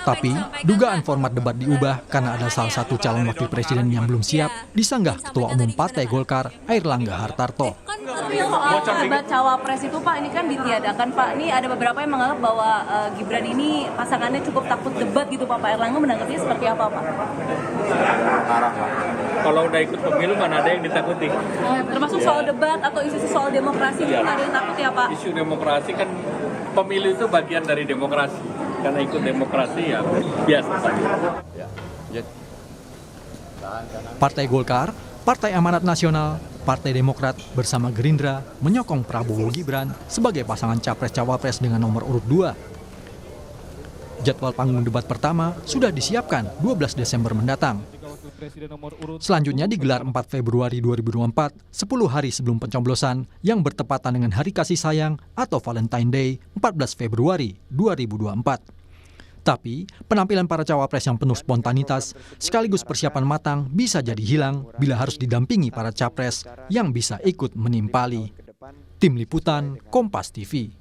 Tapi, dugaan format debat diubah karena ada salah satu calon wakil presiden yang belum siap disanggah Ketua Umum Partai Golkar, Airlangga Hartarto. Tapi soal debat cawapres itu Pak, ini kan ditiadakan Pak. Ini ada beberapa yang menganggap bahwa Gibran ini pasangannya cukup takut debat gitu Pak. Pak Airlangga menanggapinya seperti apa Pak? Parah Pak. Kalau udah ikut pemilu mana ada yang ditakuti? Termasuk soal debat atau isu soal demokrasi itu ada yang takut ya Pak? Isu demokrasi kan pemilu itu bagian dari demokrasi. Karena ikut demokrasi ya biasa saja. Partai Golkar, Partai Amanat Nasional, Partai Demokrat bersama Gerindra menyokong Prabowo Gibran sebagai pasangan Capres-Cawapres dengan nomor urut 2. Jadwal panggung debat pertama sudah disiapkan 12 Desember mendatang. Selanjutnya digelar 4 Februari 2024, 10 hari sebelum pencoblosan yang bertepatan dengan Hari Kasih Sayang atau Valentine Day 14 Februari 2024. Tapi, penampilan para cawapres yang penuh spontanitas sekaligus persiapan matang bisa jadi hilang bila harus didampingi para capres yang bisa ikut menimpali. Tim Liputan, Kompas TV.